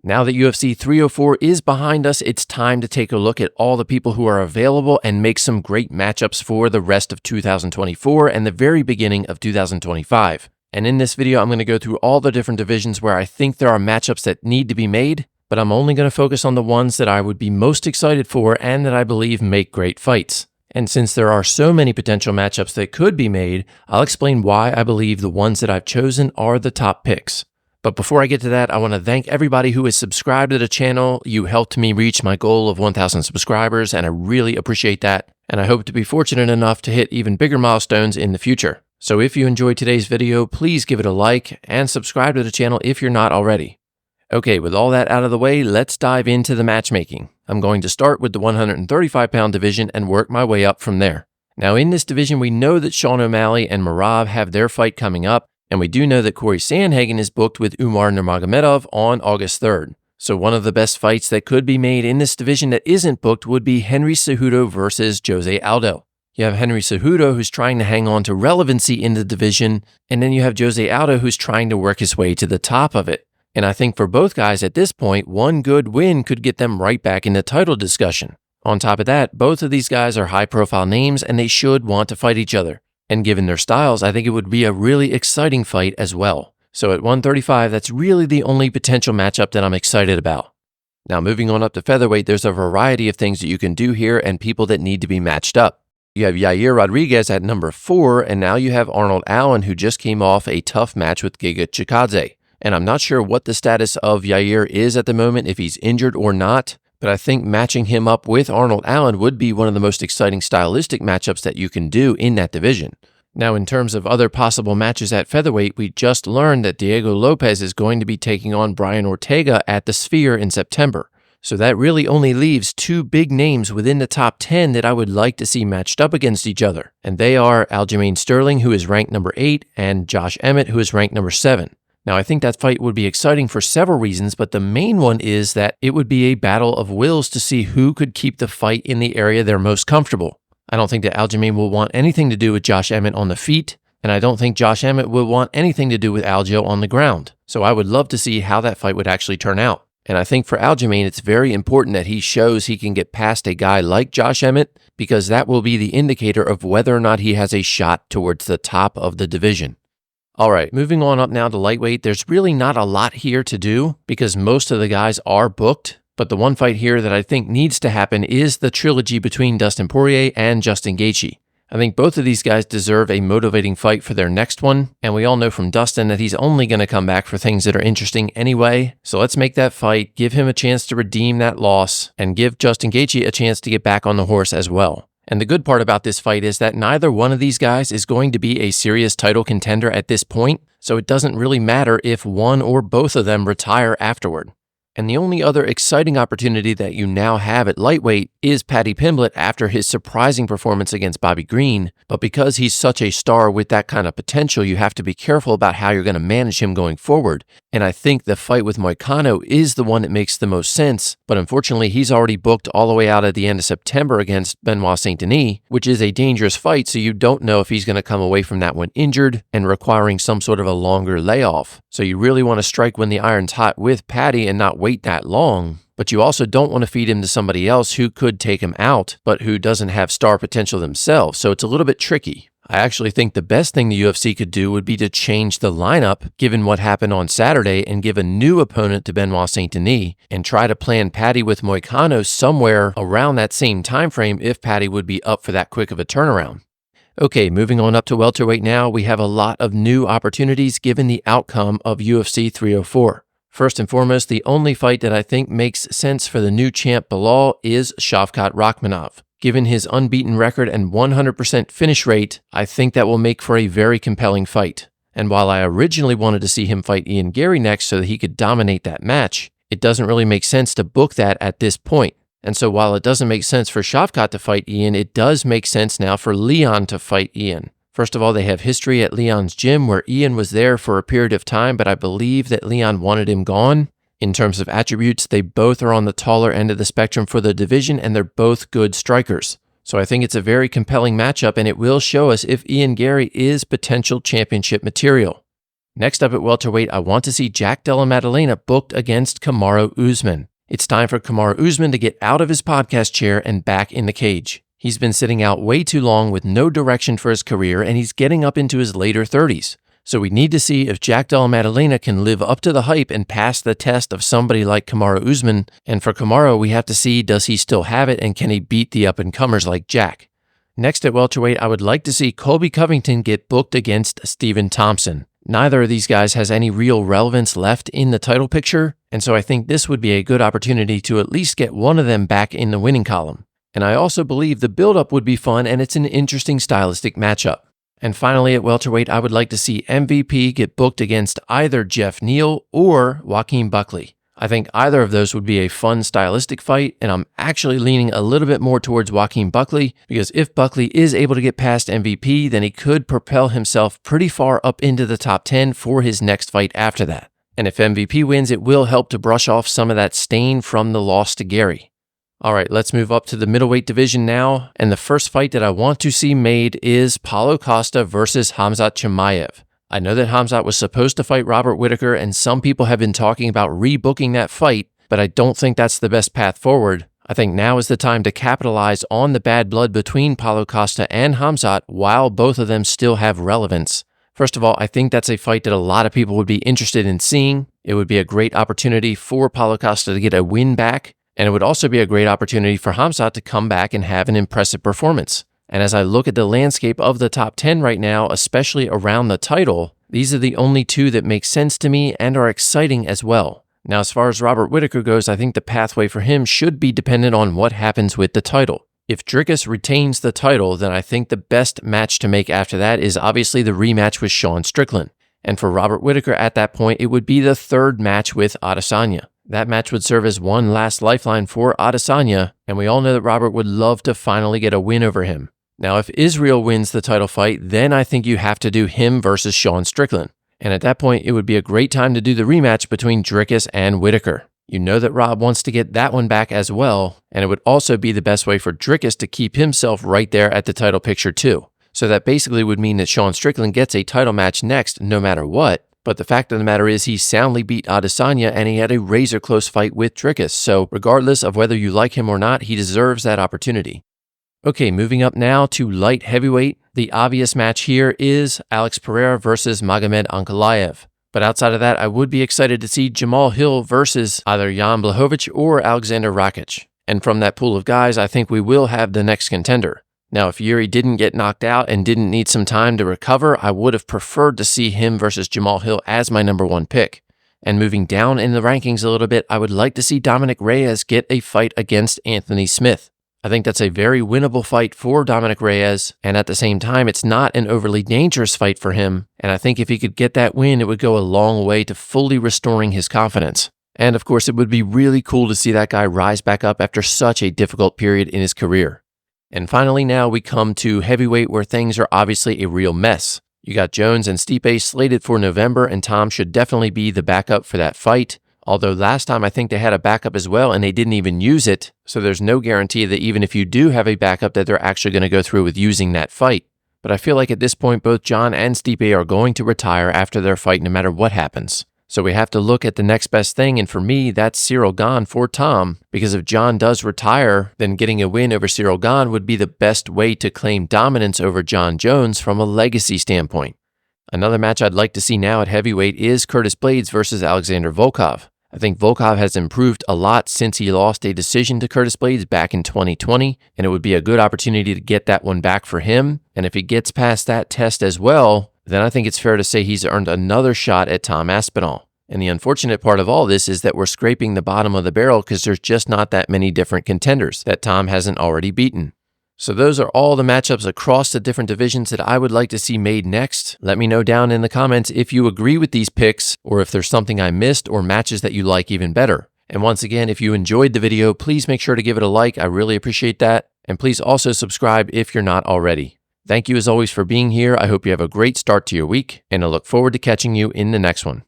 Now that UFC 304 is behind us, it's time to take a look at all the people who are available and make some great matchups for the rest of 2024 and the very beginning of 2025. And in this video, I'm going to go through all the different divisions where I think there are matchups that need to be made, but I'm only going to focus on the ones that I would be most excited for and that I believe make great fights. And since there are so many potential matchups that could be made, I'll explain why I believe the ones that I've chosen are the top picks. But before I get to that, I want to thank everybody who has subscribed to the channel. You helped me reach my goal of 1,000 subscribers, and I really appreciate that. And I hope to be fortunate enough to hit even bigger milestones in the future. So if you enjoyed today's video, please give it a like and subscribe to the channel if you're not already. Okay, with all that out of the way, let's dive into the matchmaking. I'm going to start with the 135-pound division and work my way up from there. Now in this division, we know that Shaun O'Malley and Merab have their fight coming up, and we do know that Corey Sandhagen is booked with Umar Nurmagomedov on August 3rd. So one of the best fights that could be made in this division that isn't booked would be Henry Cejudo versus Jose Aldo. You have Henry Cejudo, who's trying to hang on to relevancy in the division, and then you have Jose Aldo, who's trying to work his way to the top of it. And I think for both guys at this point, one good win could get them right back in the title discussion. On top of that, both of these guys are high-profile names, and they should want to fight each other. And given their styles, I think it would be a really exciting fight as well. So at 135, that's really the only potential matchup that I'm excited about. Now moving on up to featherweight, there's a variety of things that you can do here and people that need to be matched up. You have Yair Rodriguez at number 4, and now you have Arnold Allen, who just came off a tough match with Giga Chikadze. And I'm not sure what the status of Yair is at the moment, if he's injured or not, but I think matching him up with Arnold Allen would be one of the most exciting stylistic matchups that you can do in that division. Now, in terms of other possible matches at featherweight, we just learned that Diego Lopez is going to be taking on Brian Ortega at the Sphere in September. So that really only leaves 2 big names within the top 10 that I would like to see matched up against each other. And they are Aljamain Sterling, who is ranked number 8, and Josh Emmett, who is ranked number 7. Now, I think that fight would be exciting for several reasons, but the main one is that it would be a battle of wills to see who could keep the fight in the area they're most comfortable. I don't think that Aljamain will want anything to do with Josh Emmett on the feet, and I don't think Josh Emmett will want anything to do with Aljo on the ground. So I would love to see how that fight would actually turn out. And I think for Aljamain, it's very important that he shows he can get past a guy like Josh Emmett, because that will be the indicator of whether or not he has a shot towards the top of the division. All right, moving on up now to lightweight, there's really not a lot here to do because most of the guys are booked, but the one fight here that I think needs to happen is the trilogy between Dustin Poirier and Justin Gaethje. I think both of these guys deserve a motivating fight for their next one, and we all know from Dustin that he's only going to come back for things that are interesting anyway, so let's make that fight, give him a chance to redeem that loss, and give Justin Gaethje a chance to get back on the horse as well. And the good part about this fight is that neither one of these guys is going to be a serious title contender at this point, so it doesn't really matter if one or both of them retire afterward. And the only other exciting opportunity that you now have at lightweight is Paddy Pimblett after his surprising performance against Bobby Green, but because he's such a star with that kind of potential, you have to be careful about how you're going to manage him going forward. And I think the fight with Moicano is the one that makes the most sense, but unfortunately he's already booked all the way out at the end of September against Benoit Saint-Denis, which is a dangerous fight, so you don't know if he's going to come away from that one injured and requiring some sort of a longer layoff. So you really want to strike when the iron's hot with Paddy and not wait that long, but you also don't want to feed him to somebody else who could take him out, but who doesn't have star potential themselves, so it's a little bit tricky. I actually think the best thing the UFC could do would be to change the lineup, given what happened on Saturday, and give a new opponent to Benoit Saint-Denis, and try to plan Paddy with Moicano somewhere around that same time frame if Paddy would be up for that quick of a turnaround. Okay, moving on up to welterweight now, we have a lot of new opportunities given the outcome of UFC 304. First and foremost, the only fight that I think makes sense for the new champ Belal is Shavkat Rakhmonov. Given his unbeaten record and 100% finish rate, I think that will make for a very compelling fight. And while I originally wanted to see him fight Ian Gary next so that he could dominate that match, it doesn't really make sense to book that at this point. And so while it doesn't make sense for Shavkat to fight Ian, it does make sense now for Leon to fight Ian. First of all, they have history at Leon's gym where Ian was there for a period of time, but I believe that Leon wanted him gone. In terms of attributes, they both are on the taller end of the spectrum for the division, and they're both good strikers. So I think it's a very compelling matchup, and it will show us if Ian Gary is potential championship material. Next up at welterweight, I want to see Jack Della Maddalena booked against Kamaru Usman. It's time for Kamaru Usman to get out of his podcast chair and back in the cage. He's been sitting out way too long with no direction for his career, and he's getting up into his later 30s. So we need to see if Jack Della Maddalena can live up to the hype and pass the test of somebody like Kamaru Usman. And for Kamaru, we have to see, does he still have it, and can he beat the up-and-comers like Jack? Next at welterweight, I would like to see Colby Covington get booked against Stephen Thompson. Neither of these guys has any real relevance left in the title picture, and so I think this would be a good opportunity to at least get one of them back in the winning column. And I also believe the build-up would be fun, and it's an interesting stylistic matchup. And finally at welterweight, I would like to see MVP get booked against either Jeff Neal or Joaquin Buckley. I think either of those would be a fun stylistic fight, and I'm actually leaning a little bit more towards Joaquin Buckley, because if Buckley is able to get past MVP, then he could propel himself pretty far up into the top 10 for his next fight after that. And if MVP wins, it will help to brush off some of that stain from the loss to Gary. All right, let's move up to the middleweight division now, and the first fight that I want to see made is Paulo Costa versus Khamzat Chimaev. I know that Khamzat was supposed to fight Robert Whittaker, and some people have been talking about rebooking that fight, but I don't think that's the best path forward. I think now is the time to capitalize on the bad blood between Paulo Costa and Khamzat while both of them still have relevance. First of all, I think that's a fight that a lot of people would be interested in seeing. It would be a great opportunity for Paulo Costa to get a win back, and it would also be a great opportunity for Khamzat to come back and have an impressive performance. And as I look at the landscape of the top 10 right now, especially around the title, these are the only two that make sense to me and are exciting as well. Now, as far as Robert Whittaker goes, I think the pathway for him should be dependent on what happens with the title. If Dricus retains the title, then I think the best match to make after that is obviously the rematch with Shaun Strickland. And for Robert Whittaker at that point, it would be the third match with Adesanya. That match would serve as one last lifeline for Adesanya, and we all know that Robert would love to finally get a win over him. Now, if Israel wins the title fight, then I think you have to do him versus Shaun Strickland. And at that point, it would be a great time to do the rematch between Dricus and Whittaker. You know that Rob wants to get that one back as well, and it would also be the best way for Dricus to keep himself right there at the title picture too. So that basically would mean that Shaun Strickland gets a title match next no matter what, but the fact of the matter is he soundly beat Adesanya and he had a razor-close fight with Dricus, so regardless of whether you like him or not, he deserves that opportunity. Okay, moving up now to light heavyweight. The obvious match here is Alex Pereira versus Magomed Ankalaev. But outside of that, I would be excited to see Jamal Hill versus either Jan Blachowicz or Alexander Rakic. And from that pool of guys, I think we will have the next contender. Now, if Yuri didn't get knocked out and didn't need some time to recover, I would have preferred to see him versus Jamal Hill as my number one pick. And moving down in the rankings a little bit, I would like to see Dominic Reyes get a fight against Anthony Smith. I think that's a very winnable fight for Dominic Reyes, and at the same time, it's not an overly dangerous fight for him, and I think if he could get that win, it would go a long way to fully restoring his confidence. And of course, it would be really cool to see that guy rise back up after such a difficult period in his career. And finally now we come to heavyweight, where things are obviously a real mess. You got Jones and Stipe slated for November, and Tom should definitely be the backup for that fight. Although last time I think they had a backup as well and they didn't even use it, so there's no guarantee that even if you do have a backup that they're actually going to go through with using that fight. But I feel like at this point both John and Stipe are going to retire after their fight no matter what happens. So we have to look at the next best thing, and for me that's Cyril Gane for Tom, because if John does retire, then getting a win over Cyril Gane would be the best way to claim dominance over John Jones from a legacy standpoint. Another match I'd like to see now at heavyweight is Curtis Blaydes versus Alexander Volkov. I think Volkov has improved a lot since he lost a decision to Curtis Blaydes back in 2020, and it would be a good opportunity to get that one back for him. And if he gets past that test as well, then I think it's fair to say he's earned another shot at Tom Aspinall. And the unfortunate part of all this is that we're scraping the bottom of the barrel because there's just not that many different contenders that Tom hasn't already beaten. So those are all the matchups across the different divisions that I would like to see made next. Let me know down in the comments if you agree with these picks, or if there's something I missed or matches that you like even better. And once again, if you enjoyed the video, please make sure to give it a like. I really appreciate that. And please also subscribe if you're not already. Thank you as always for being here. I hope you have a great start to your week, and I look forward to catching you in the next one.